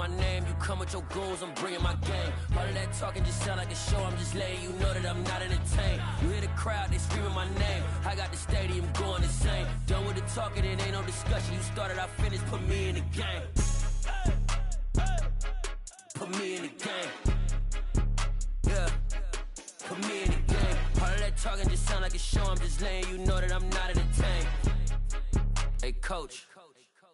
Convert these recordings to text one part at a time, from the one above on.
my name, you come with your goons, I'm bringing my gang. All of that talking just sound like a show, I'm just letting you know that I'm not entertained. You hear the crowd, they screaming my name, I got the stadium going insane. Done with the talking, it ain't no discussion, you started, I finished, put me in the game. Put me in the game. Yeah, put me in the game. All of that talking just sound like a show, I'm just letting you know that I'm not entertained. Hey coach,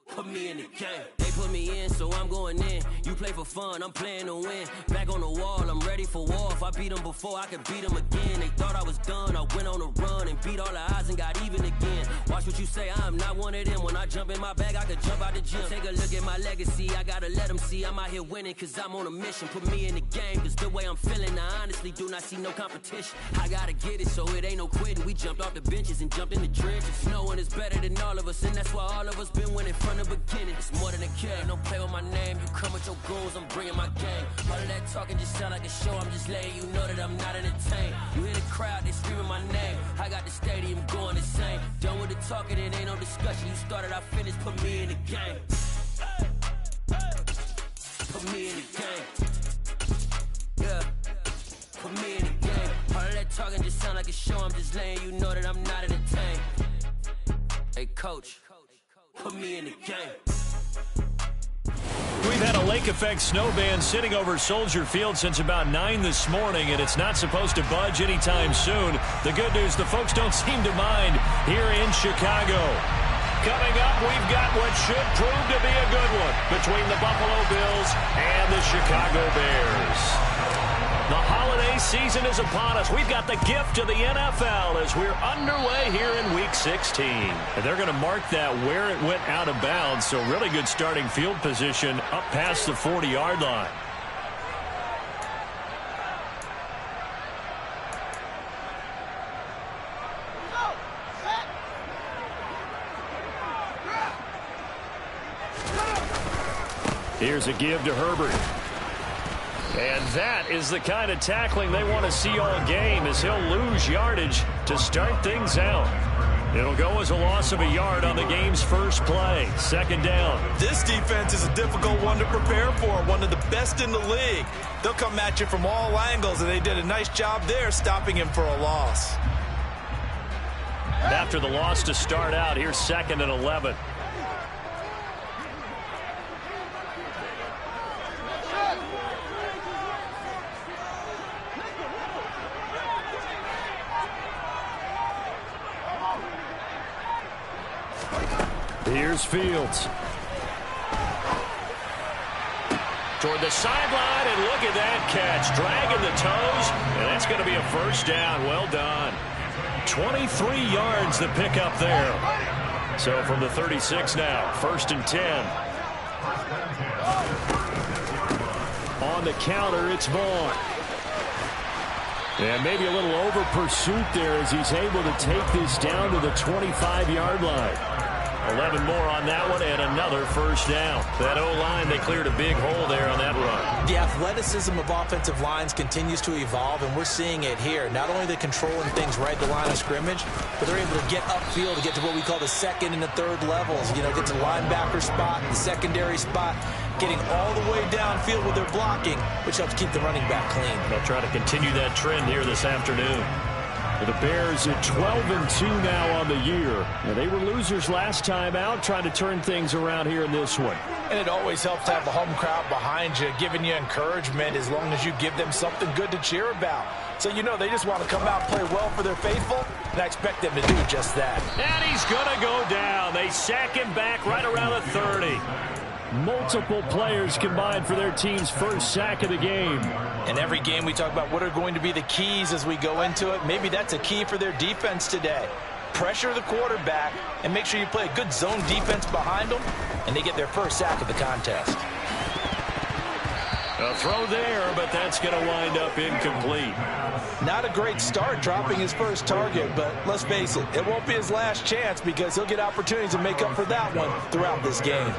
put me in the game. They put me in, so I'm going in. You play for fun, I'm playing to win. Back on the wall, I'm ready for war. If I beat them before, I could beat them again. They thought I was done, I went on a run and beat all the odds and got even again. Watch what you say, I'm not one of them. When I jump in my bag, I could jump out the gym. Take a look at my legacy, I gotta let them see I'm out here winning, cause I'm on a mission. Put me in the game, cause the way I'm feeling, I honestly do not see no competition. I gotta get it, so it ain't no quitting. We jumped off the benches and jumped in the trenches. No one is better than all of us, and that's why all of us been winning from the beginning. It's more than a care, don't play with my name. You come with your goons, I'm bringing my game. All of that talking just sound like a show, I'm just letting you know that I'm not entertained. You hear the crowd, they screaming my name, I got the stadium going insane. Done with the talking, it ain't no discussion, you started, I finished, put me in the game. Put me in the game. Yeah, put me in the game. All of that talking just sound like a show, I'm just letting you know that I'm not entertained. Hey coach, put me in the game. We've had a lake effect snow band sitting over Soldier Field since about 9 this morning, and it's not supposed to budge anytime soon. The good news, the folks don't seem to mind here in Chicago. Coming up, we've got what should prove to be a good one between the Buffalo Bills and the Chicago Bears. The holiday season is upon us. We've got the gift of the NFL as we're underway here in Week 16. And they're going to mark that where it went out of bounds, so really good starting field position up past the 40-yard line. Here's a give to Herbert. And that is the kind of tackling they want to see all game, as he'll lose yardage to start things out. It'll go as a loss of a yard on the game's first play. Second down. This defense is a difficult one to prepare for, one of the best in the league. They'll come at you from all angles, and they did a nice job there stopping him for a loss. After the loss to start out, here's 2nd and 11. Here's Fields. Toward the sideline, and look at that catch. Dragging the toes, and that's going to be a first down. Well done. 23 yards the pickup there. So from the 36 now, 1st and 10. On the counter, it's Vaughn. And maybe a little over pursuit there as he's able to take this down to the 25-yard line. 11 more on that one, and another first down. That O-line, they cleared a big hole there on that run. The athleticism of offensive lines continues to evolve, and we're seeing it here. Not only are they controlling things right at the line of scrimmage, but they're able to get upfield to get to what we call the 2nd and the 3rd levels. You know, get to the linebacker spot, the secondary spot, getting all the way downfield with their blocking, which helps keep the running back clean. They'll try to continue that trend here this afternoon. The Bears at 12-2 now on the year. Now, they were losers last time out, trying to turn things around here in this one. And it always helps to have the home crowd behind you, giving you encouragement as long as you give them something good to cheer about. So, you know, they just want to come out and play well for their faithful, and I expect them to do just that. And he's going to go down. They sack him back right around the 30. Multiple players combined for their team's first sack of the game. In every game we talk about what are going to be the keys as we go into it. Maybe that's a key for their defense today. Pressure the quarterback and make sure you play a good zone defense behind them, and they get their first sack of the contest. A throw there, but that's going to wind up incomplete. Not a great start dropping his first target, but let's face it, it won't be his last chance because he'll get opportunities to make up for that one throughout this game.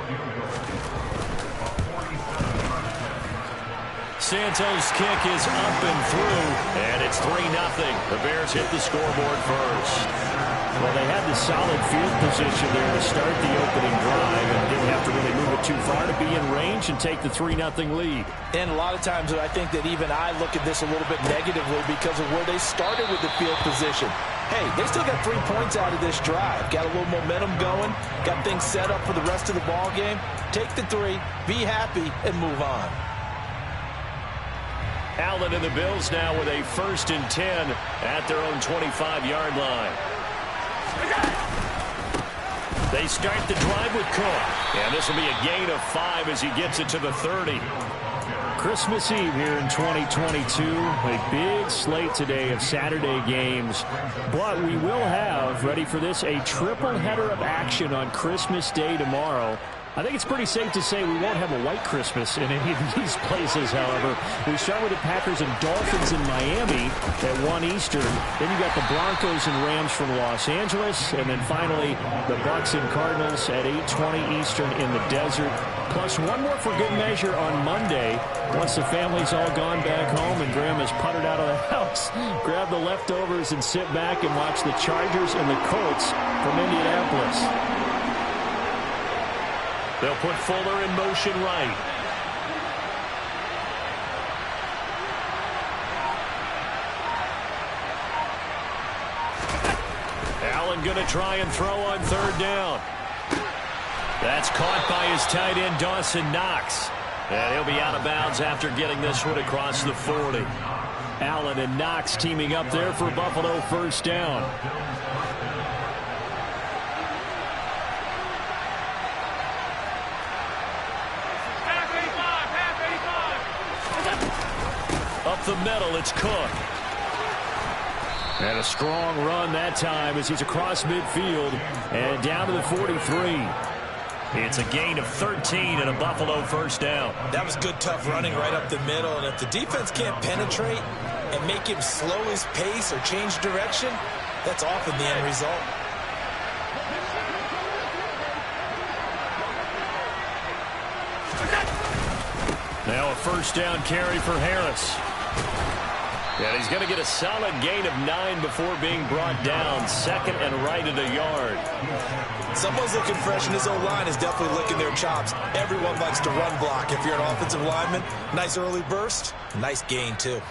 Santos' kick is up and through, and it's 3-0. The Bears hit the scoreboard first. Well, they had the solid field position there to start the opening drive and didn't have to really move it too far to be in range and take the 3-0 lead. And a lot of times I think that even I look at this a little bit negatively because of where they started with the field position. Hey, they still got 3 points out of this drive. Got a little momentum going. Got things set up for the rest of the ball game. Take the 3, be happy, and move on. Allen and the Bills now with a 1st and 10 at their own 25-yard line. They start the drive with Cook. And this will be a gain of 5 as he gets it to the 30. Christmas Eve here in 2022. A big slate today of Saturday games. But we will have, ready for this, a triple header of action on Christmas Day tomorrow. I think it's pretty safe to say we won't have a white Christmas in any of these places, however. We start with the Packers and Dolphins in Miami at 1 Eastern. Then you got the Broncos and Rams from Los Angeles. And then finally, the Bucs and Cardinals at 8:20 Eastern in the desert. Plus one more for good measure on Monday. Once the family's all gone back home and Graham has puttered out of the house, grab the leftovers and sit back and watch the Chargers and the Colts from Indianapolis. They'll put Fuller in motion right. Allen going to try and throw on 3rd down. That's caught by his tight end, Dawson Knox. And he'll be out of bounds after getting this one across the 40. Allen and Knox teaming up there for Buffalo 1st down. Up the middle, it's Cook. And a strong run that time as he's across midfield and down to the 43. It's a gain of 13 and a Buffalo 1st down. That was good, tough running right up the middle. And if the defense can't penetrate and make him slow his pace or change direction, that's often the end result. Now a 1st down carry for Harris. And he's going to get a solid gain of 9 before being brought down. 2nd and right at a yard. Someone's looking fresh, and his O-line is definitely licking their chops. Everyone likes to run block. If you're an offensive lineman, nice early burst, nice gain too.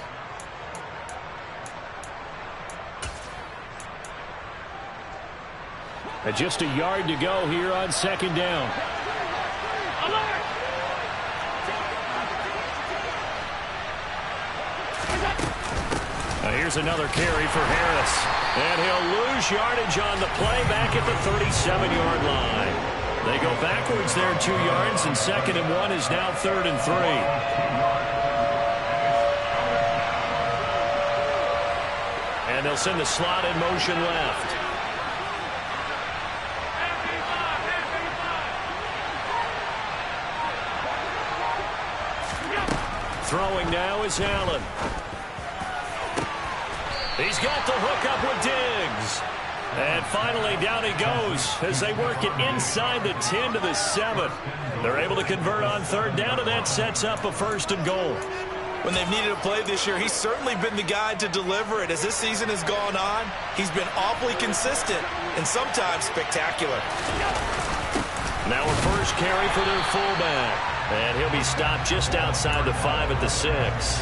And just a yard to go here on 2nd down. Here's another carry for Harris. And he'll lose yardage on the play back at the 37-yard line. They go backwards there 2 yards, and 2nd and 1 is now 3rd and 3. And they'll send the slot in motion left. Throwing now is Allen. He's got the hook up with Diggs. And finally down he goes as they work it inside the 10 to the 7. They're able to convert on 3rd down, and that sets up a 1st and goal. When they've needed a play this year, he's certainly been the guy to deliver it. As this season has gone on, he's been awfully consistent and sometimes spectacular. Now a 1st carry for their fullback. And he'll be stopped just outside the 5 at the 6.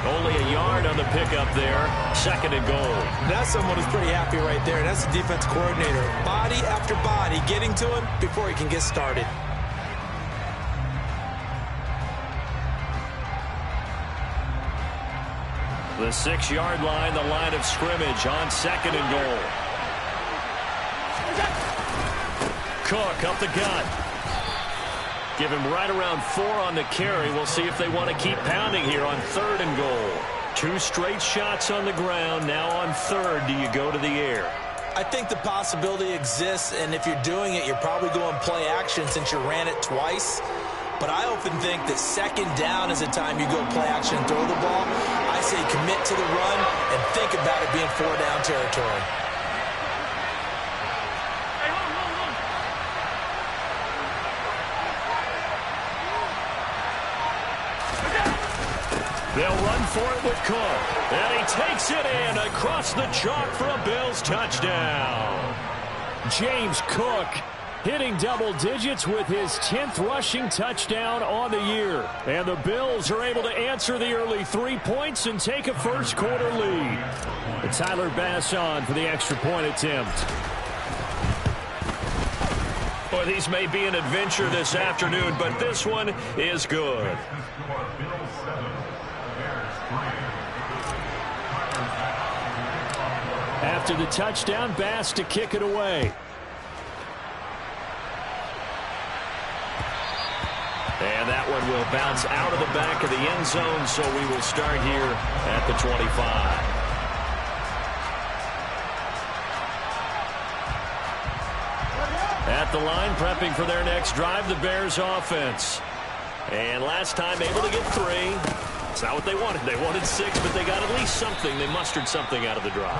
Only a yard on the pickup there. 2nd and goal. That's someone who's pretty happy right there. That's the defense coordinator. Body after body getting to him before he can get started. The 6-yard line, the line of scrimmage on 2nd and goal. Cook up the gut. Give him right around 4 on the carry. We'll see if they want to keep pounding here on 3rd and goal. 2 straight shots on the ground. Now on 3rd, do you go to the air? I think the possibility exists, and if you're doing it, you're probably going play action since you ran it twice. But I often think that 2nd down is the time you go play action and throw the ball. I say commit to the run and think about it being 4-down territory. They'll run for it with Cook. And he takes it in across the chalk for a Bills touchdown. James Cook hitting double digits with his 10th rushing touchdown on the year. And the Bills are able to answer the early 3 points and take a first-quarter lead. And Tyler Bass on for the extra point attempt. Well, these may be an adventure this afternoon, but this one is good. After the touchdown, Bass to kick it away. And that one will bounce out of the back of the end zone, so we will start here at the 25. At the line, prepping for their next drive, the Bears offense. And last time, able to get 3. It's not what they wanted. They wanted 6, but they got at least something. They mustered something out of the drive.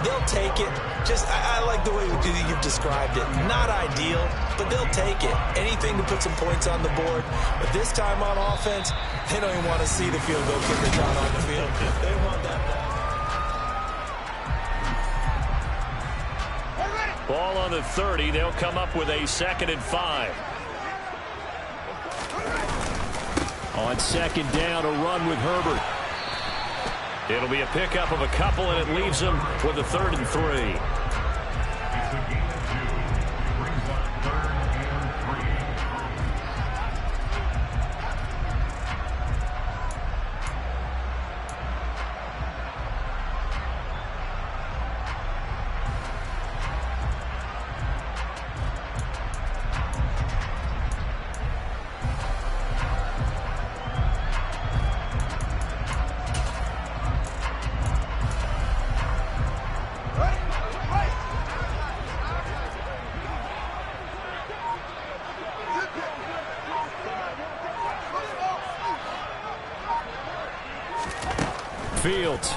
They'll take it. I like the way you've described it. Not ideal, but they'll take it. Anything to put some points on the board. But this time on offense, they don't even want to see the field goal kicker down on the field. They want that ball. Ball on the 30. They'll come up with a 2nd and 5. On 2nd down, a run with Herbert. It'll be a pickup of a couple, and it leaves them with a 3rd and 3. Fields.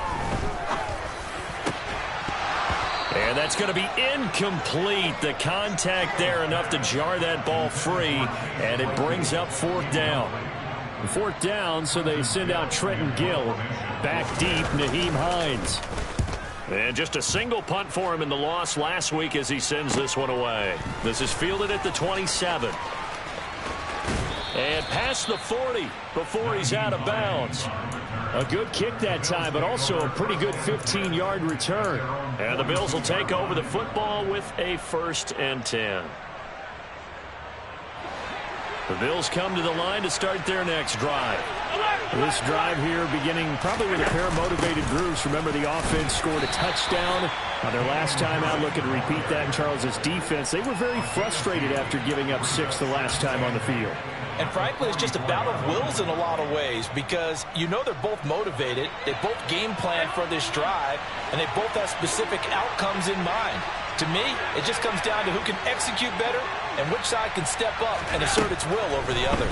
And that's going to be incomplete. The contact there enough to jar that ball free, and it brings up 4th down. 4th down, so they send out Trenton Gill. Back deep, Nyheim Hines. And just a single punt for him in the loss last week as he sends this one away. This is fielded at the 27. And past the 40 before he's out of bounds. A good kick that time, but also a pretty good 15-yard return. And the Bills will take over the football with a 1st and 10. The Bills come to the line to start their next drive. This drive here beginning probably with a pair of motivated groups. Remember, the offense scored a touchdown on their last time out. Looking to repeat that in Charles' defense. They were very frustrated after giving up 6 the last time on the field. And frankly, it's just a battle of wills in a lot of ways because you know they're both motivated. They both game plan for this drive, and they both have specific outcomes in mind. To me, it just comes down to who can execute better and which side can step up and assert its will over the other.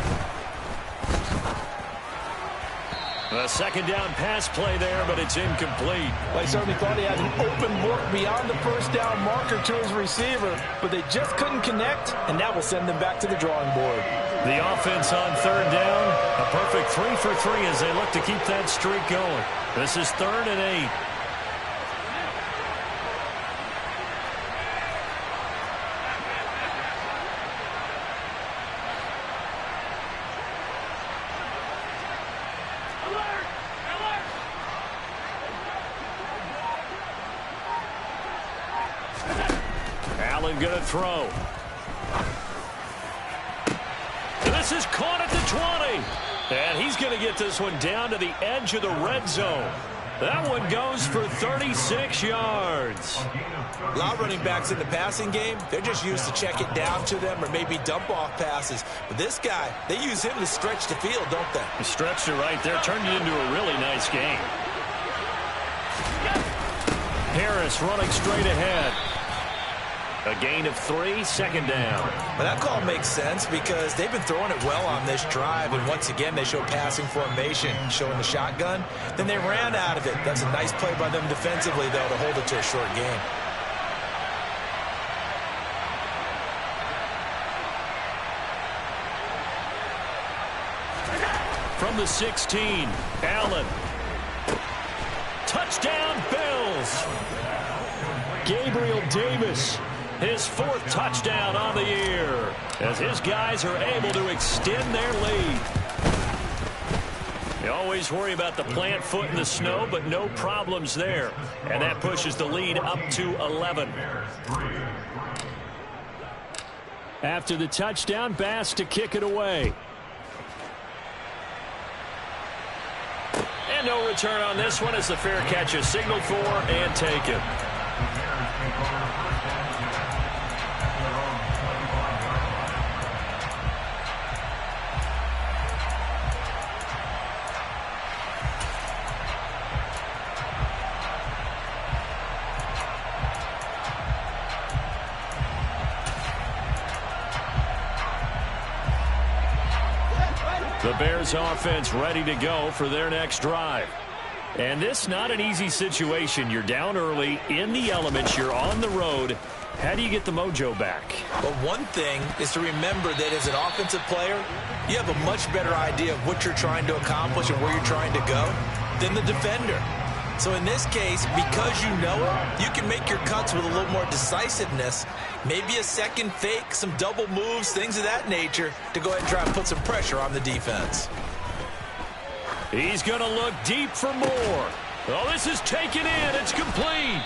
A 2nd down pass play there, but it's incomplete. Well, he certainly thought he had an open look beyond the 1st down marker to his receiver, but they just couldn't connect, and that will send them back to the drawing board. The offense on 3rd down, a perfect 3 for 3 as they look to keep that streak going. This is 3rd and 8. Allen going to throw. And this is caught at the 20. And he's going to get this one down to the edge of the red zone. That one goes for 36 yards. A lot of running backs in the passing game, they're just used to check it down to them or maybe dump off passes. But this guy, they use him to stretch the field, don't they? He stretched it right there, turned it into a really nice game. Harris running straight ahead. A gain of 3, 2nd down. Well, that call makes sense because they've been throwing it well on this drive, and once again they show passing formation, showing the shotgun. Then they ran out of it. That's a nice play by them defensively, though, to hold it to a short game. From the 16. Allen. Touchdown, Bills. Gabriel Davis, his 4th touchdown on the year, as his guys are able to extend their lead. You always worry about the plant foot in the snow, but no problems there. And that pushes the lead up to 11. After the touchdown, Bass to kick it away. And no return on this one as the fair catch is signaled for and taken. The Bears offense ready to go for their next drive. And this not an easy situation. You're down early, in the elements, you're on the road. How do you get the mojo back? Well, one thing is to remember that as an offensive player, you have a much better idea of what you're trying to accomplish and where you're trying to go than the defender. So in this case, because you know it, you can make your cuts with a little more decisiveness. Maybe a second fake, some double moves, things of that nature to go ahead and try and put some pressure on the defense. He's going to look deep for more. Oh, this is taken in. It's complete.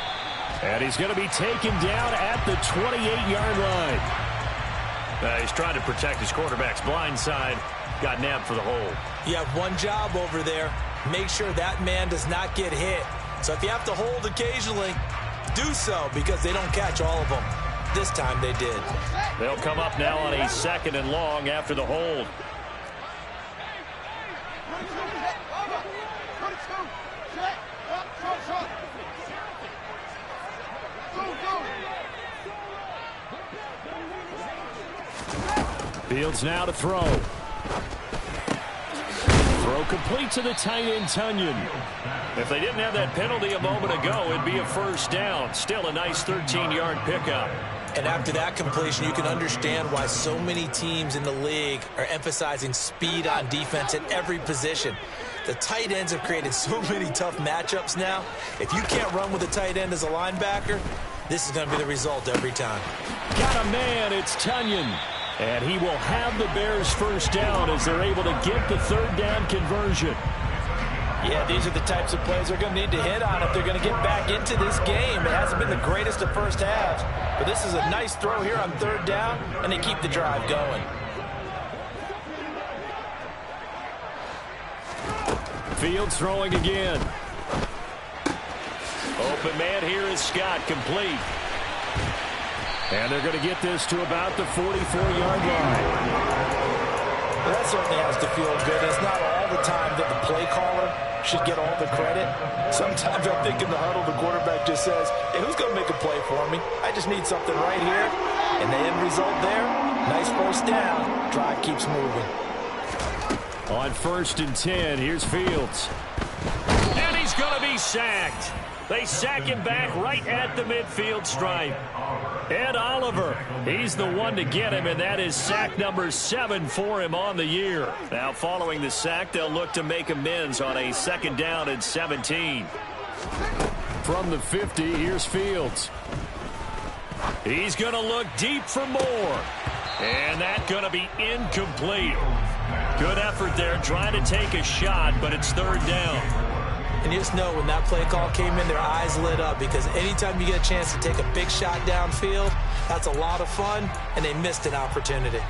And he's going to be taken down at the 28-yard line. He's trying to protect his quarterback's blind side. Got nabbed for the hold. You have one job over there. Make sure that man does not get hit. So if you have to hold occasionally, do so because they don't catch all of them. This time they did. They'll come up now on a 2nd and long after the hold. Fields now to throw. Throw complete to the tight end, Tonyan. If they didn't have that penalty a moment ago, it'd be a first down. Still a nice 13-yard pickup. And after that completion, you can understand why so many teams in the league are emphasizing speed on defense at every position. The tight ends have created so many tough matchups now. If you can't run with a tight end as a linebacker, this is going to be the result every time. Got a man, it's Tonyan. And he will have the Bears first down as they're able to get the 3rd down conversion. Yeah, these are the types of plays they're going to need to hit on if they're going to get back into this game. It hasn't been the greatest of first halves, but this is a nice throw here on 3rd down, and they keep the drive going. Fields throwing again. Open man here is Scott, complete. And they're going to get this to about the 44-yard line. Well, that certainly has to feel good. It's not all the time that the play caller should get all the credit. Sometimes I think in the huddle, the quarterback just says, hey, who's going to make a play for me? I just need something right here. And the end result there, nice first down. Drive keeps moving. On 1st and 10, here's Fields. And he's going to be sacked. They sack him back right at the midfield stripe. Ed Oliver, he's the one to get him, and that is sack number 7 for him on the year. Now, following the sack, they'll look to make amends on a 2nd down and 17. From the 50, here's Fields. He's going to look deep for more. And that's going to be incomplete. Good effort there, trying to take a shot, but it's 3rd down. And you just know when that play call came in, their eyes lit up because anytime you get a chance to take a big shot downfield, that's a lot of fun, and they missed an opportunity.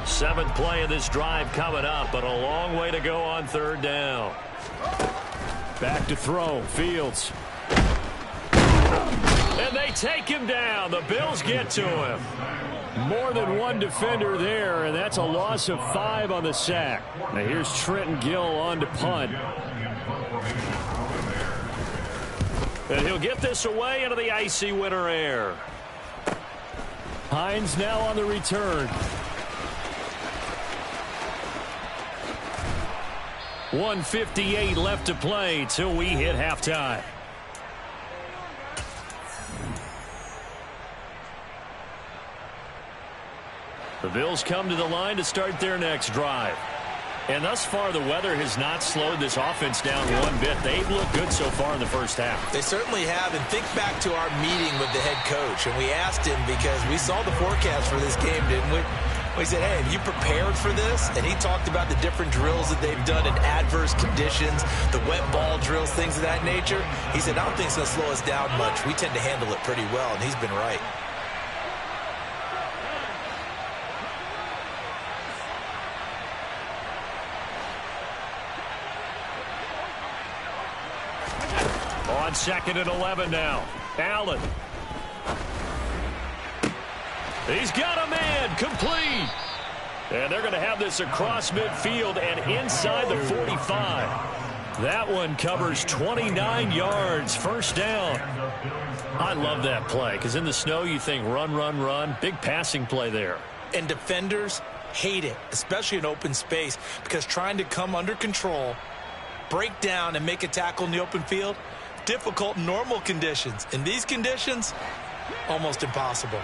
Seventh play of this drive coming up, but a long way to go on 3rd down. Back to throw, Fields. And they take him down. The Bills get to him. More than one defender there, and that's a loss of 5 on the sack. Now here's Trenton Gill on to punt. And he'll get this away into the icy winter air. Hines now on the return. 1:58 left to play till we hit halftime. The Bills come to the line to start their next drive. And thus far, the weather has not slowed this offense down one bit. They've looked good so far in the first half. They certainly have. And think back to our meeting with the head coach. And we asked him, because we saw the forecast for this game, didn't we? We said, hey, have you prepared for this? And he talked about the different drills that they've done in adverse conditions, the wet ball drills, things of that nature. He said, I don't think it's going to slow us down much. We tend to handle it pretty well, and he's been right. On 2nd and 11 now. Allen. He's got a man, complete. And they're going to have this across midfield and inside the 45. That one covers 29 yards, first down. I love that play, because in the snow you think run, run, run. Big passing play there. And defenders hate it, especially in open space, because trying to come under control, break down, and make a tackle in the open field, difficult in normal conditions. In these conditions, almost impossible.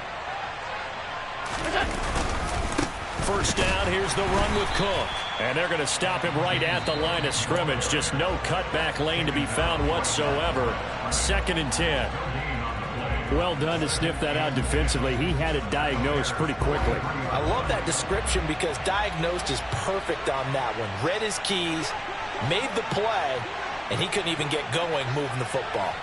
First down, here's the run with Cook. And they're going to stop him right at the line of scrimmage. Just no cutback lane to be found whatsoever. 2nd and 10. Well done to sniff that out defensively. He had it diagnosed pretty quickly. I love that description, because diagnosed is perfect on that one. Read his keys, made the play, and he couldn't even get going moving the football.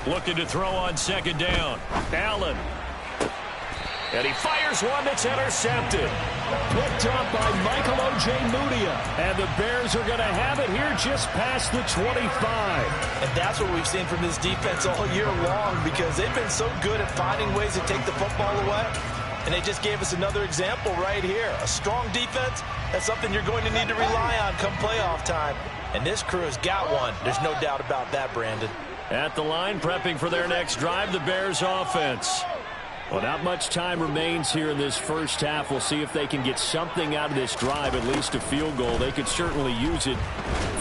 Looking to throw on 2nd down. Allen. And he fires one that's intercepted. Picked up by Michael Ojemudia. And the Bears are going to have it here just past the 25. And that's what we've seen from this defense all year long, because they've been so good at finding ways to take the football away. And they just gave us another example right here. A strong defense, that's something you're going to need to rely on come playoff time. And this crew has got one. There's no doubt about that, Brandon. At the line, prepping for their next drive, the Bears offense. Well, not much time remains here in this first half. We'll see if they can get something out of this drive, at least a field goal. They could certainly use it.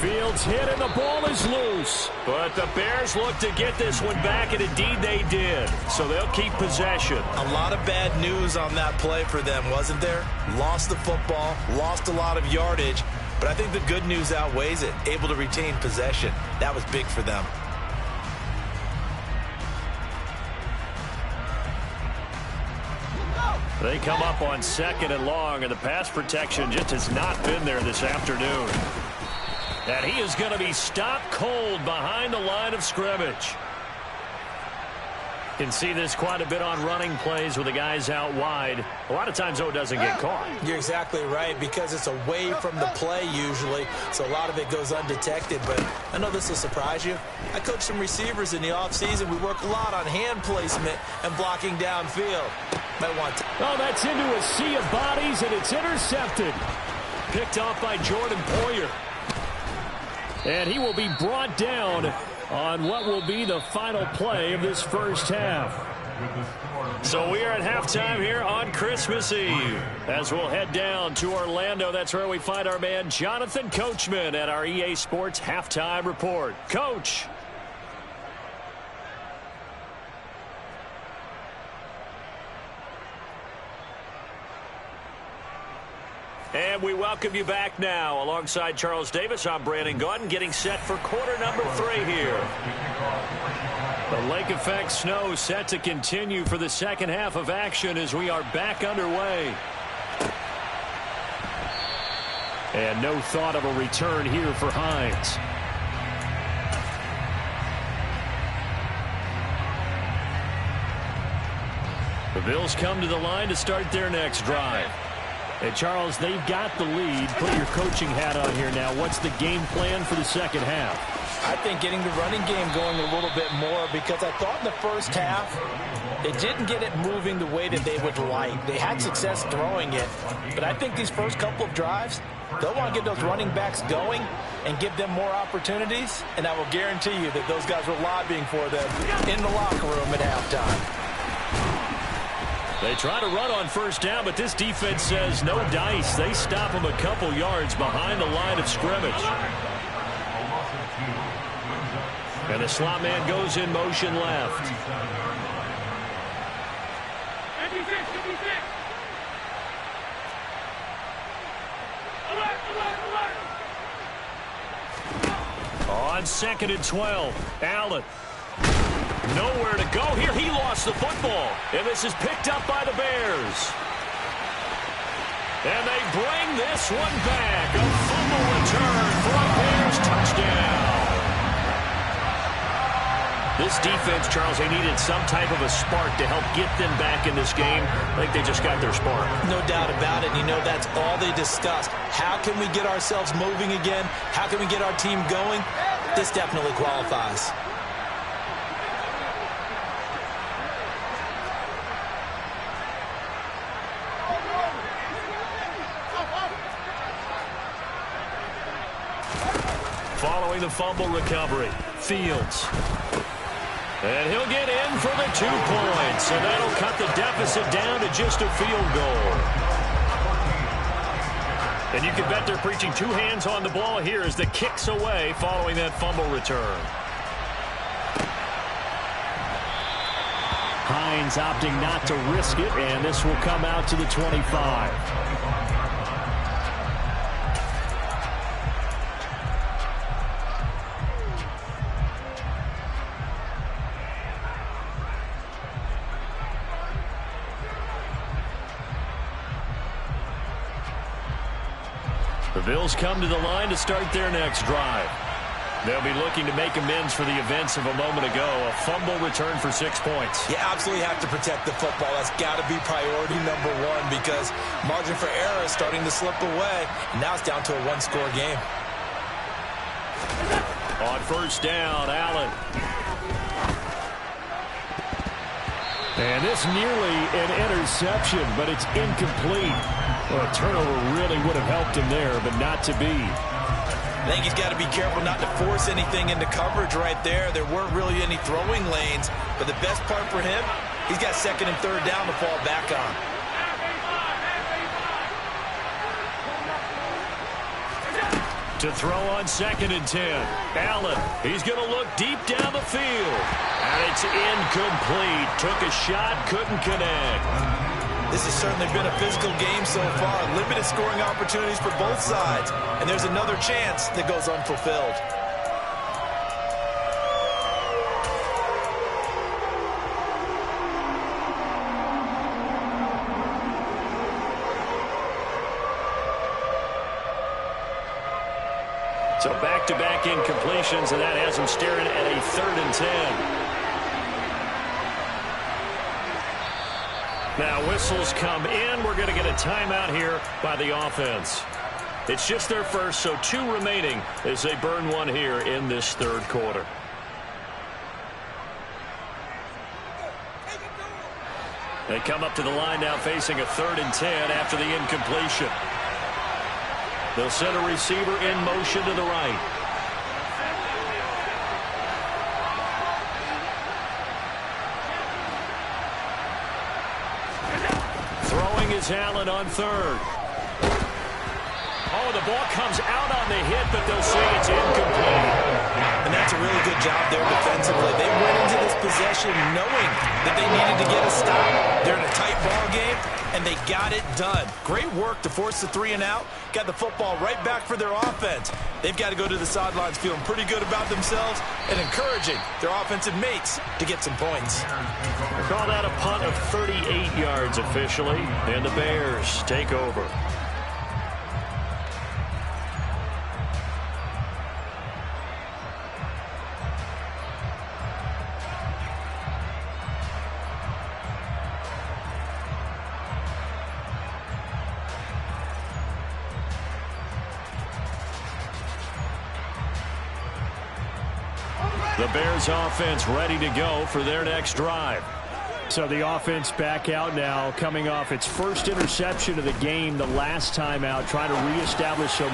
Fields hit, and the ball is loose. But the Bears look to get this one back, and indeed they did. So they'll keep possession. A lot of bad news on that play for them, wasn't there? Lost the football, lost a lot of yardage, but I think the good news outweighs it. Able to retain possession. That was big for them. They come up on 2nd and long, and the pass protection just has not been there this afternoon. And he is going to be stopped cold behind the line of scrimmage. Can see this quite a bit on running plays with the guys out wide. A lot of times, though, it doesn't get caught. You're exactly right, because it's away from the play usually, so a lot of it goes undetected. But I know this will surprise you. I coach some receivers in the offseason. We work a lot on hand placement and blocking downfield. Might want to. Oh, that's into a sea of bodies, and it's intercepted. Picked off by Jordan Poyer. And he will be brought down on what will be the final play of this first half. So we are at halftime here on Christmas Eve. As we'll head down to Orlando, that's where we find our man Jonathan Coachman at our EA Sports Halftime Report. Coach. And we welcome you back now. Alongside Charles Davis, I'm Brandon Gaudin, getting set for quarter number 3 here. The lake effect snow set to continue for the second half of action as we are back underway. And no thought of a return here for Hines. The Bills come to the line to start their next drive. Hey, Charles, they've got the lead. Put your coaching hat on here now. What's the game plan for the second half? I think getting the running game going a little bit more, because I thought in the first half they didn't get it moving the way that they would like. They had success throwing it, but I think these first couple of drives, they'll want to get those running backs going and give them more opportunities, and I will guarantee you that those guys were lobbying for them in the locker room at halftime. They try to run on first down, but this defense says no dice. They stop them a couple yards behind the line of scrimmage. And the slot man goes in motion left. On 2nd and 12, Allen. Nowhere to go here. He lost the football. And this is picked up by the Bears. And they bring this one back. A fumble return for a Bears touchdown. This defense, Charles, they needed some type of a spark to help get them back in this game. I think they just got their spark. No doubt about it. You know, that's all they discussed. How can we get ourselves moving again? How can we get our team going? This definitely qualifies. Following the fumble recovery, Fields. And he'll get in for the 2 points, and that'll cut the deficit down to just a field goal. And you can bet they're preaching 2 hands on the ball here as the kick's away following that fumble return. Hines opting not to risk it, and this will come out to the 25. The Bills come to the line to start their next drive. They'll be looking to make amends for the events of a moment ago. A fumble return for 6 points. You absolutely have to protect the football. That's got to be priority number 1 because margin for error is starting to slip away. And now it's down to a 1-score game. On first down, Allen. And this nearly an interception, but it's incomplete. Well, a turnover really would have helped him there, but not to be. I think he's got to be careful not to force anything into coverage right there. There weren't really any throwing lanes, but the best part for him, he's got 2nd and 3rd down to fall back on. To throw on 2nd and 10. Allen, he's going to look deep down the field. And it's incomplete. Took a shot, couldn't connect. This has certainly been a physical game so far. Limited scoring opportunities for both sides. And there's another chance that goes unfulfilled. So back-to-back incompletions, and that has him staring at a 3rd and 10. Now whistles come in. We're going to get a timeout here by the offense. It's just their first, so 2 remaining as they burn one here in this 3rd quarter. They come up to the line now facing a 3rd and 10 after the incompletion. They'll send a receiver in motion to the right. Throwing is Allen on 3rd. Oh, the ball comes out on the hit, but they'll say it's incomplete. And that's a really good job there defensively. They went into this possession knowing that they needed to get a stop. They're in a tight ball game, and they got it done. Great work to force the 3 and out. Got the football right back for their offense. They've got to go to the sidelines feeling pretty good about themselves and encouraging their offensive mates to get some points. Call that a punt of 38 yards officially, and the Bears take over. The Bears offense ready to go for their next drive. So the offense back out now, coming off its first interception of the game the last time out, trying to reestablish some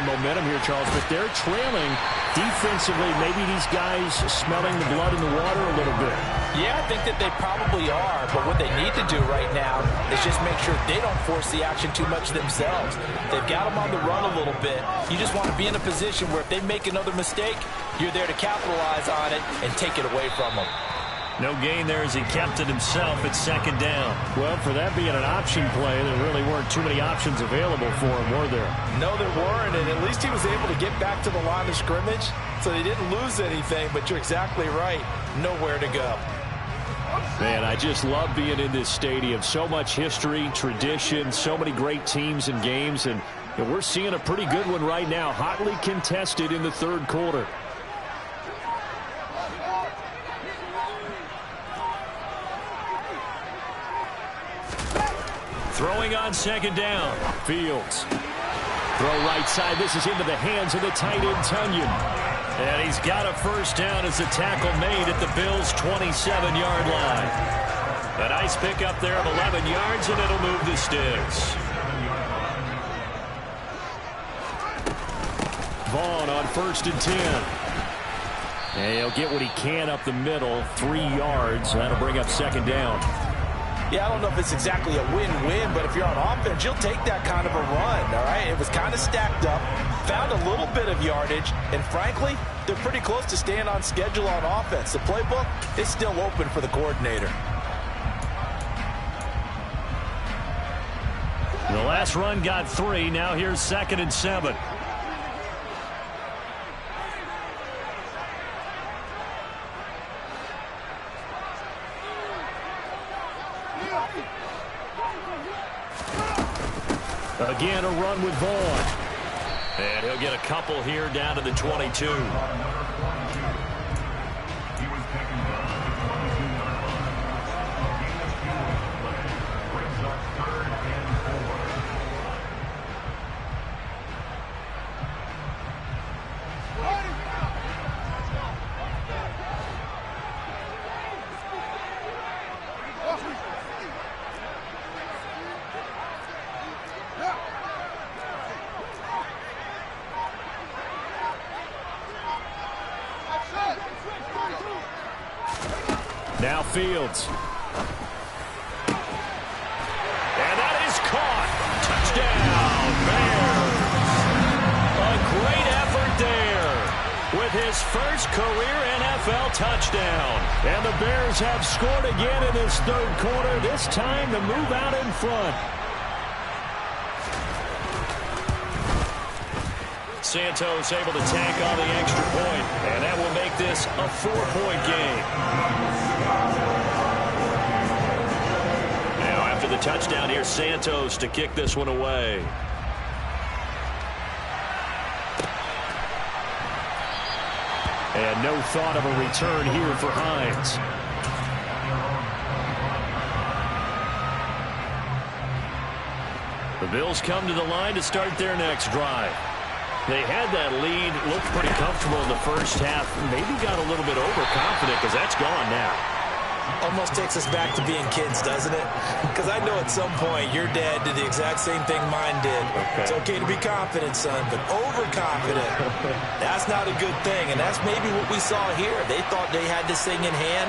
momentum here, Charles. But they're trailing defensively. Maybe these guys smelling the blood in the water a little bit. Yeah, I think that they probably are. But what they need to do right now is just make sure they don't force the action too much themselves. They've got them on the run a little bit. You just want to be in a position where if they make another mistake, you're there to capitalize on it and take it away from them. No gain there as he kept it himself at second down. Well, for that being an option play, there really weren't too many options available for him, were there? No, there weren't, and at least he was able to get back to the line of scrimmage, so they didn't lose anything, but you're exactly right. Nowhere to go. Man, I just love being in this stadium. So much history, tradition, so many great teams and games, and we're seeing a pretty good one right now, hotly contested in the third quarter. Throwing on second down. Fields. Throw right side. This is into the hands of the tight end, Tonyan. And he's got a first down as the tackle made at the Bills' 27-yard line. A nice pickup there of 11 yards, and it'll move the sticks. Vaughn on 1st and 10. And he'll get what he can up the middle, 3 yards. That'll bring up second down. Yeah, I don't know if it's exactly a win-win, but if you're on offense, you'll take that kind of a run, all right? It was kind of stacked up, found a little bit of yardage, and frankly, they're pretty close to staying on schedule on offense. The playbook is still open for the coordinator. The last run got 3. Now here's 2nd and 7. Again, a run with Vaughn. And he'll get a couple here down to the 22. Now Fields. And that is caught. Touchdown, Bears. A great effort there with his first career NFL touchdown. And the Bears have scored again in this third quarter, this time to move out in front. Santos able to tack on the extra point, and that will make this a 4-point game. Now after the touchdown, here's Santos to kick this one away. And no thought of a return here for Hines. The Bills come to the line to start their next drive. They had that lead, looked pretty comfortable in the first half, maybe got a little bit overconfident because that's gone now. Almost takes us back to being kids, doesn't it? Because I know at some point your dad did the exact same thing mine did. Okay. It's okay to be confident, son, but overconfident, that's not a good thing. And that's maybe what we saw here. They thought they had this thing in hand,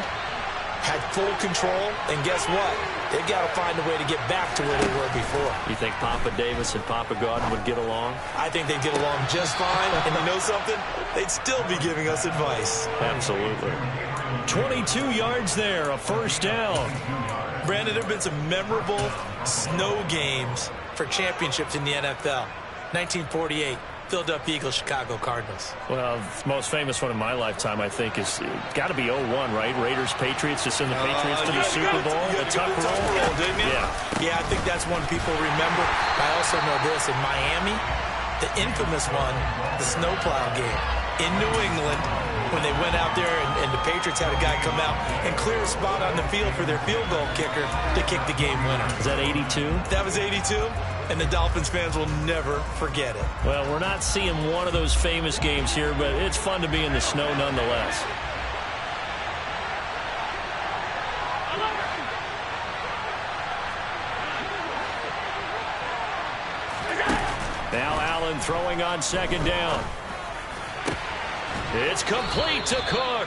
had full control, and guess what? They got to find a way to get back to where they were before. You think Papa Davis and Papa Godwin would get along? I think they'd get along just fine. And you know something? They'd still be giving us advice. Absolutely. 22 yards there, a first down. Brandon, there have been some memorable snow games for championships in the NFL. 1948. Philadelphia Eagles, Chicago Cardinals. Well, the most famous one in my lifetime, I think, is got to be 01, right? Raiders, Patriots, to send the Patriots to the Super Bowl. The tuck roll, didn't you? Yeah, I think that's one people remember. I also know this. In Miami, the infamous one, the snowplow game in New England, when they went out there and the Patriots had a guy come out and clear a spot on the field for their field goal kicker to kick the game winner. Is that 82? That was 82. And the Dolphins fans will never forget it. Well, we're not seeing one of those famous games here, but it's fun to be in the snow nonetheless. Now Allen throwing on second down. It's complete to Cook.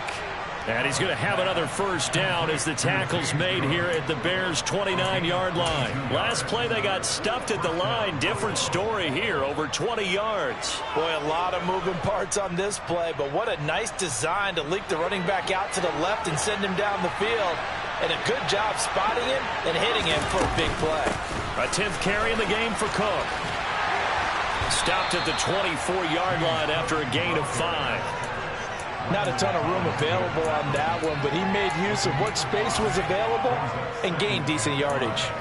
And he's going to have another first down as the tackle's made here at the Bears' 29-yard line. Last play, they got stuffed at the line. Different story here, over 20 yards. Boy, a lot of moving parts on this play, but what a nice design to leak the running back out to the left and send him down the field. And a good job spotting him and hitting him for a big play. A 10th carry in the game for Cook. Stopped at the 24-yard line after a gain of 5. Not a ton of room available on that one, but he made use of what space was available and gained decent yardage.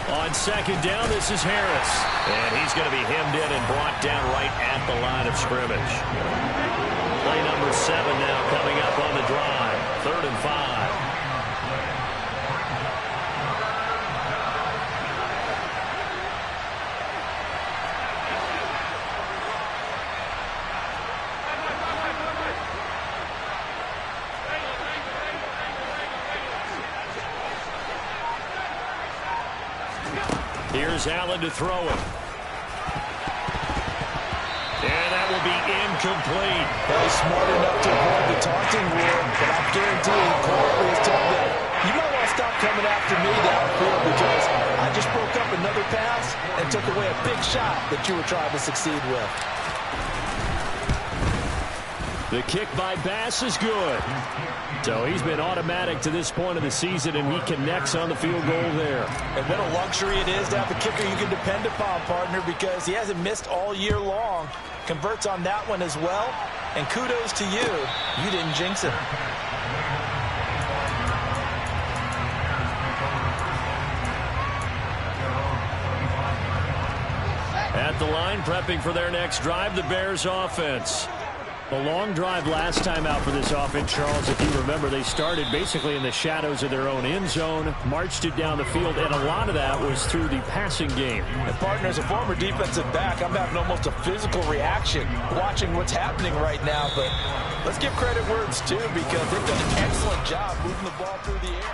On second down, this is Harris. And he's going to be hemmed in and brought down right at the line of scrimmage. Play number 7 now coming up on the drive. 3rd and 5. Here's Allen to throw it. And that will be incomplete. That was smart enough to avoid the taunting rule, but I'm guaranteeing Corey has told them, you might want to stop coming after me downfield because I just broke up another pass and took away a big shot that you were trying to succeed with. The kick by Bass is good. So he's been automatic to this point of the season, and he connects on the field goal there. And what a luxury it is to have a kicker you can depend upon, partner, because he hasn't missed all year long. Converts on that one as well. And kudos to you. You didn't jinx him. At the line, prepping for their next drive, the Bears offense. A long drive last time out for this offense, Charles. If you remember, they started basically in the shadows of their own end zone, marched it down the field, and a lot of that was through the passing game. And partner, as a former defensive back, I'm having almost a physical reaction watching what's happening right now. But let's give credit where it's due because they've done an excellent job moving the ball through the air.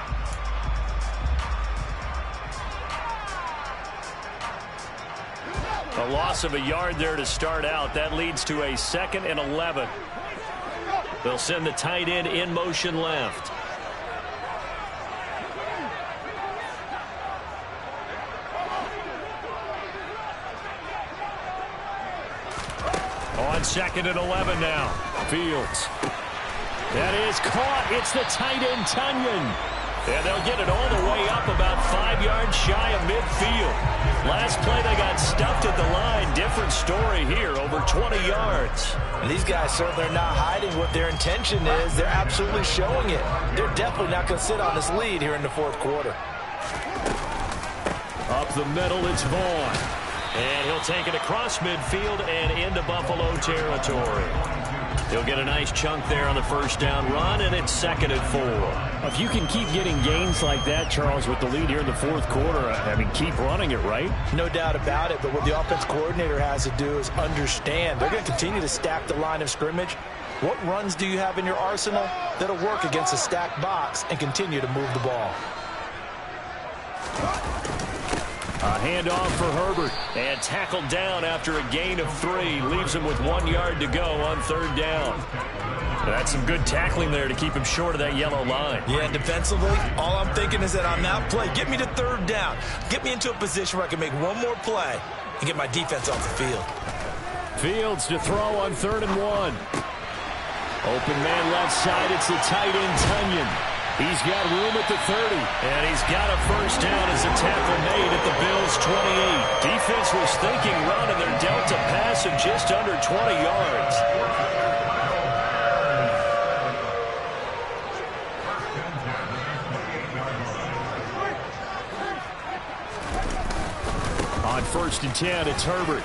A loss of a yard there to start out. That leads to a 2nd and 11. They'll send the tight end in motion left. On 2nd and 11 now. Fields. That is caught. It's the tight end, Tunyon. And they'll get it all the way up about 5 yards shy of midfield. Last play, they got stuffed at the line. Different story here, over 20 yards. And these guys certainly are not hiding what their intention is. They're absolutely showing it. They're definitely not going to sit on this lead here in the 4th quarter. Up the middle, it's Vaughn. And he'll take it across midfield and into Buffalo territory. He'll get a nice chunk there on the first down run, and it's 2nd and 4. If you can keep getting gains like that, Charles, with the lead here in the 4th quarter, I mean, keep running it, right? No doubt about it, but what the offense coordinator has to do is understand. They're going to continue to stack the line of scrimmage. What runs do you have in your arsenal that'll work against a stacked box and continue to move the ball? A handoff for Herbert, and tackled down after a gain of 3. Leaves him with 1 yard to go on 3rd down. That's some good tackling there to keep him short of that yellow line. Yeah, defensively, all I'm thinking is that on that play, get me to 3rd down. Get me into a position where I can make one more play and get my defense off the field. Fields to throw on 3rd and 1. Open man left side, it's the tight end, Tunyon. He's got room at the 30, and he's got a first down as a tackle made at the Bills' 28. Defense was thinking run, and they're dealt a pass of just under 20 yards. On 1st and 10, it's Herbert.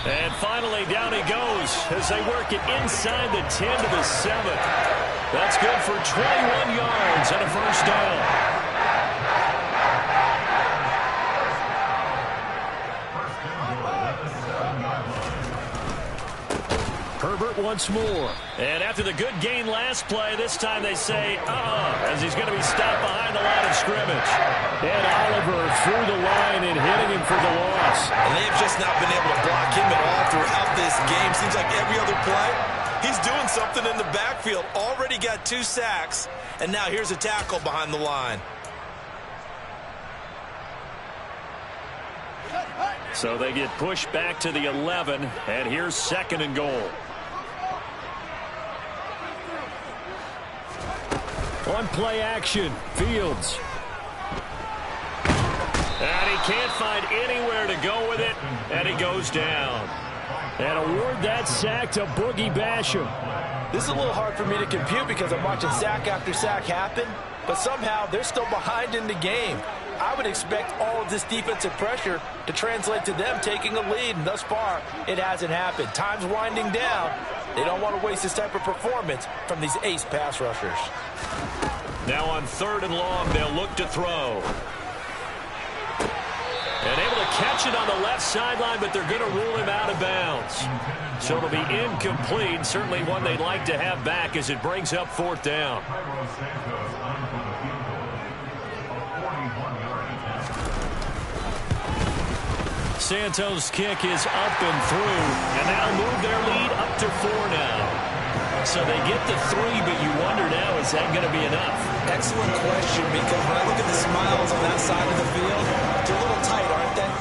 And finally, down he goes as they work it inside the 10 to the 7. That's good for 21 yards and a first down. Herbert once more. And after the good gain last play, this time they say, as he's going to be stopped behind the line of scrimmage. And Oliver through the line and hitting him for the loss. And they've just not been able to block him at all throughout this game. Seems like every other play, he's doing something in the backfield. Already got 2 sacks, and now here's a tackle behind the line. So they get pushed back to the 11, and here's 2nd and goal. On play action, Fields. And he can't find anywhere to go with it, and he goes down. And award that sack to Boogie Basham. This is a little hard for me to compute because I'm watching sack after sack happen, but somehow they're still behind in the game. I would expect all of this defensive pressure to translate to them taking a lead, and thus far, it hasn't happened. Time's winding down. They don't want to waste this type of performance from these ace pass rushers. Now on 3rd and long, they'll look to throw. And able to catch it on the left sideline, but they're going to rule him out of bounds. So it'll be incomplete, certainly one they'd like to have back as it brings up 4th down. Santos' kick is up and through, and that'll move their lead up to 4 now. So they get the 3, but you wonder now, is that going to be enough? Excellent question, because when I look at the smiles on that side of the field, they're a little tight, aren't they?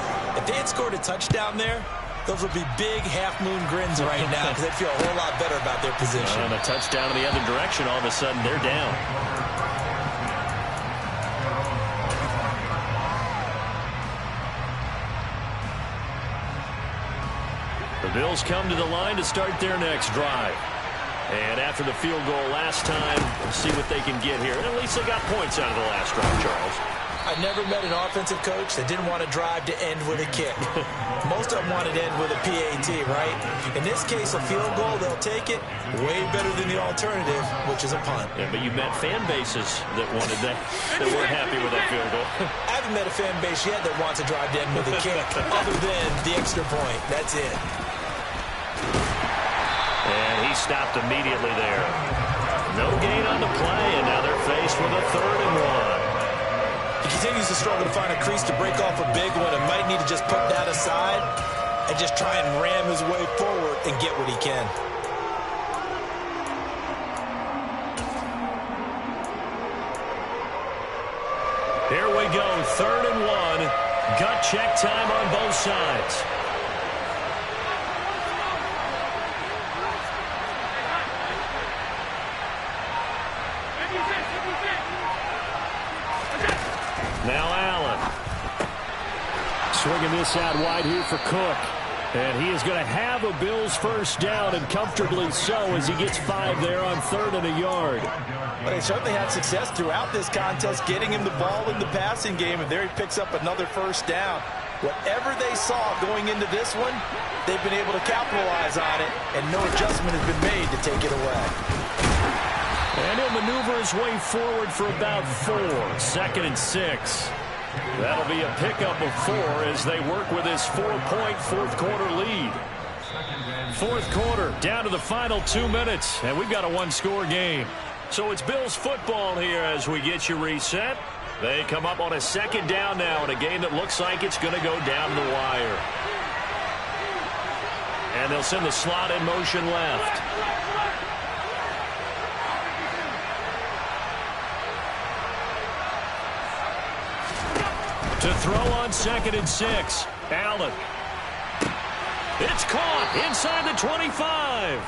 If they had scored a touchdown there, those would be big half-moon grins right now because they'd feel a whole lot better about their position. On a touchdown in the other direction, all of a sudden they're down. The Bills come to the line to start their next drive. And after the field goal last time, we'll see what they can get here. And at least they got points out of the last drive, Charles. I never met an offensive coach that didn't want to drive to end with a kick. Most of them wanted to end with a PAT, right? In this case, a field goal, they'll take it. Way better than the alternative, which is a punt. Yeah, but you met fan bases that wanted that weren't happy with that field goal. I haven't met a fan base yet that wants to drive to end with a kick, other than the extra point. That's it. And he stopped immediately there. No gain on the play, and now they're faced with a 3rd and 1. He continues to struggle to find a crease to break off a big one and might need to just put that aside and just try and ram his way forward and get what he can. Here we go, 3rd and 1. Gut check time on both sides. Now Allen. Swinging this out wide here for Cook. And he is going to have a Bills first down, and comfortably so, as he gets 5 there on 3rd and a yard. But they certainly had success throughout this contest, getting him the ball in the passing game, and there he picks up another first down. Whatever they saw going into this one, they've been able to capitalize on it, and no adjustment has been made to take it away. And he'll maneuver his way forward for about 4. 2nd and 6. That'll be a pickup of 4 as they work with this 4-point 4th quarter lead. 4th quarter, down to the final 2 minutes, and we've got a 1-score game. So it's Bills football here as we get you reset. They come up on a 2nd down now in a game that looks like it's going to go down the wire. And they'll send the slot in motion left. To throw on 2nd and 6. Allen. It's caught inside the 25.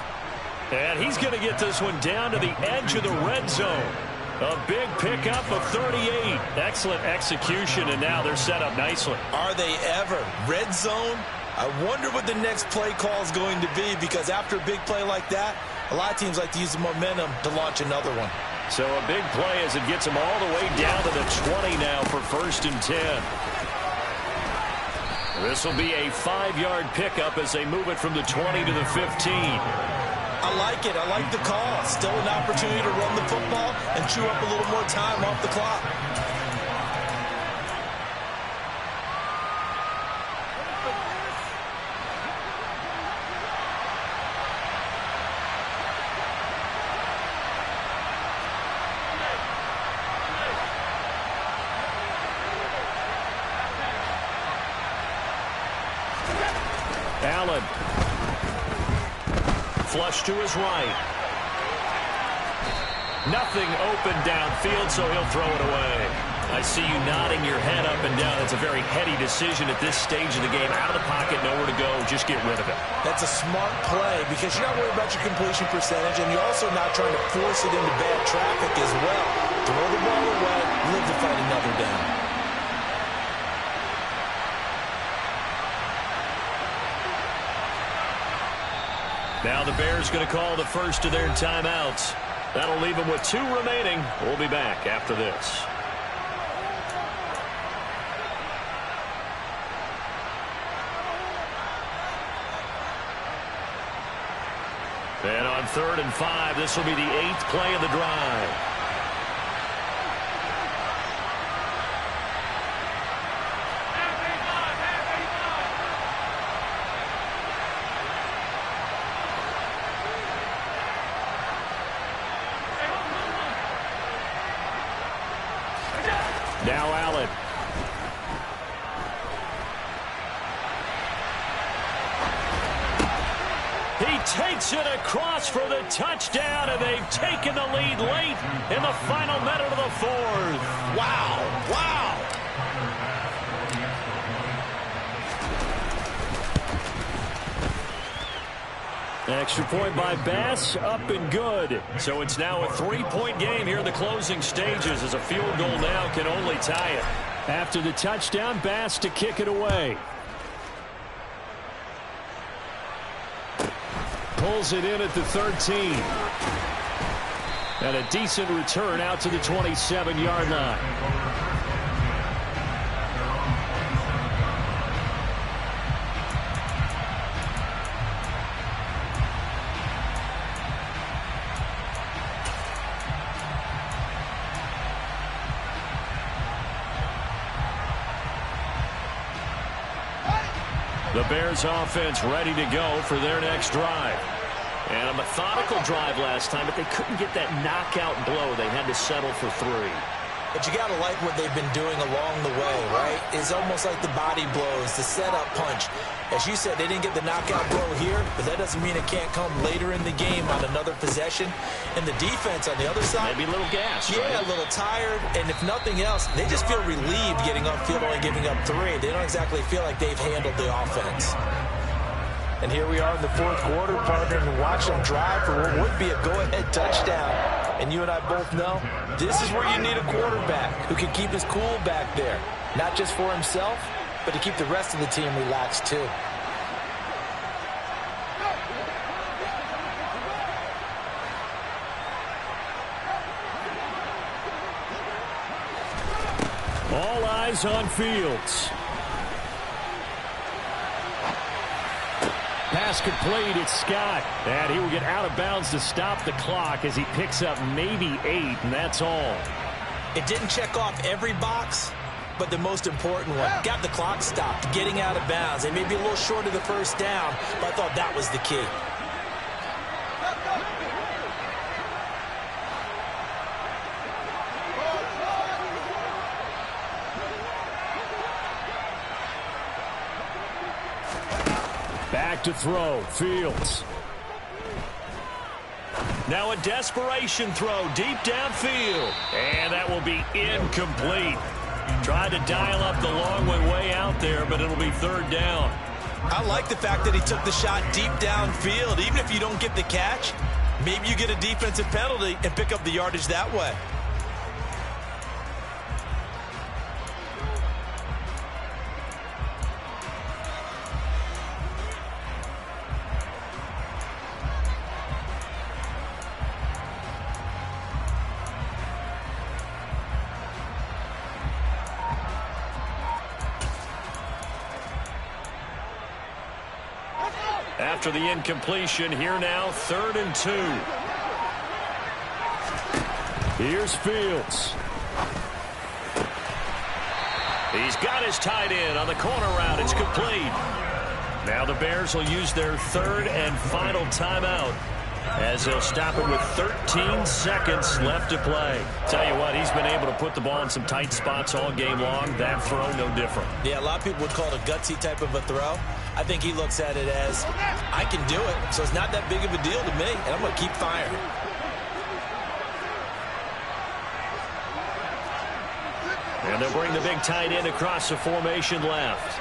And he's going to get this one down to the edge of the red zone. A big pickup of 38. Excellent execution, and now they're set up nicely. Are they ever? Red zone? I wonder what the next play call is going to be, because after a big play like that, a lot of teams like to use the momentum to launch another one. So a big play as it gets them all the way down to the 20 now for 1st and 10. This will be a 5-yard pickup as they move it from the 20 to the 15. I like it. I like the call. Still an opportunity to run the football and chew up a little more time off the clock. Allen. Flush to his right. Nothing open downfield, so he'll throw it away. I see you nodding your head up and down. It's a very heady decision at this stage of the game. Out of the pocket, nowhere to go. Just get rid of it. That's a smart play because you're not worried about your completion percentage, and you're also not trying to force it into bad traffic as well. Throw the ball away, live to fight another down. Now the Bears going to call the first of their timeouts. That'll leave them with 2 remaining. We'll be back after this. And on 3rd and 5, this will be the 8th play of the drive. Now Allen. He takes it across for the touchdown, and they've taken the lead late in the final minute of the 4th. Wow, wow. Extra point by Bass, up and good. So it's now a 3-point game here in the closing stages as a field goal now can only tie it. After the touchdown, Bass to kick it away. Pulls it in at the 13. And a decent return out to the 27-yard line. The Bears offense ready to go for their next drive. And a methodical drive last time, but they couldn't get that knockout blow. They had to settle for 3. But you got to like what they've been doing along the way, right? It's almost like the body blows, the setup punch. As you said, they didn't get the knockout blow here, but that doesn't mean it can't come later in the game on another possession. And the defense on the other side, maybe a little gas. Yeah, right? a little tired. And if nothing else, they just feel relieved getting upfield, only giving up 3. They don't exactly feel like they've handled the offense. And here we are in the 4th quarter, partner, and watch them drive for what would be a go-ahead touchdown. And you and I both know this is where you need a quarterback who can keep his cool back there. Not just for himself, but to keep the rest of the team relaxed too. All eyes on Fields. Pass complete, it's Scott. And he will get out of bounds to stop the clock as he picks up maybe 8, and that's all. It didn't check off every box, but the most important one. Got the clock stopped, getting out of bounds. They may be a little short of the first down, but I thought that was the key. Back to throw, Fields. Now a desperation throw deep downfield. And that will be incomplete. Tried to dial up the long one way out there, but it'll be 3rd down. I like the fact that he took the shot deep downfield. Even if you don't get the catch, maybe you get a defensive penalty and pick up the yardage that way. After the incompletion, here now, 3rd and 2. Here's Fields. He's got his tight end on the corner route. It's complete. Now the Bears will use their 3rd and final timeout. as he'll stop it with 13 seconds left to play. Tell you what, he's been able to put the ball in some tight spots all game long. That throw, no different. Yeah, a lot of people would call it a gutsy type of a throw. I think he looks at it as, I can do it, so it's not that big of a deal to me, and I'm going to keep firing. And they'll bring the big tight end across the formation left.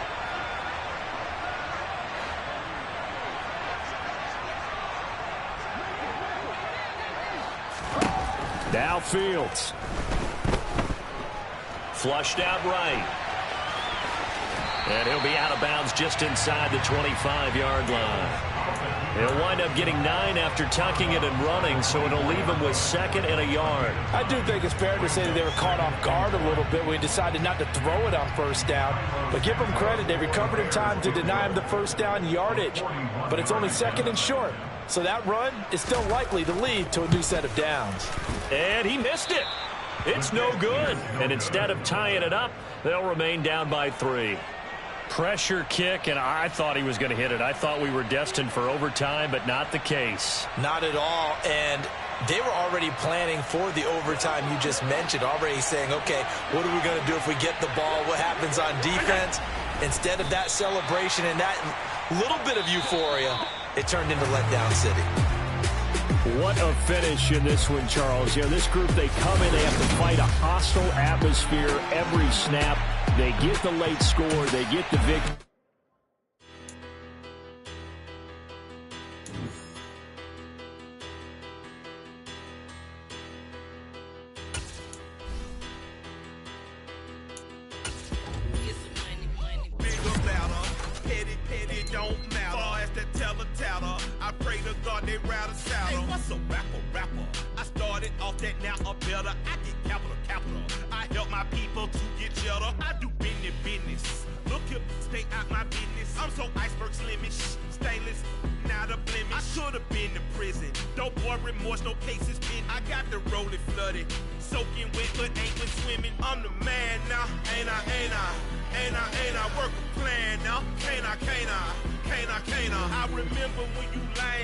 Now Fields. Flushed out right. And he'll be out of bounds just inside the 25-yard line. He'll wind up getting 9 after tucking it and running, so it'll leave him with 2nd and a yard. I do think it's fair to say that they were caught off guard a little bit when he decided not to throw it on first down. But give them credit. They recovered in time to deny him the first down yardage. But it's only 2nd and short. So that run is still likely to lead to a new set of downs. And he missed it. It's no good. And instead of tying it up, they'll remain down by 3. Pressure kick, and I thought he was going to hit it. I thought we were destined for overtime, but not the case. Not at all. And they were already planning for the overtime you just mentioned, already saying, okay, what are we going to do if we get the ball? What happens on defense? Instead of that celebration and that little bit of euphoria, it turned into letdown city. What a finish in this one, Charles. You know, this group, they come in, they have to fight a hostile atmosphere every snap. They get the late score, they get the victory. I pray to God they rather saddle. Hey, what's a rapper? I started off that, now a better. I get capital. I help my people to get cheddar. I do business. Look here, stay out my business. I'm so iceberg slimish, stainless, not a blemish. I should have been to prison. No boy remorse, no cases pinned. I got the rolling flooded, soaking wet, but ain't been swimming. I'm the man now, ain't I? Work a plan now, can't I? I remember when you lied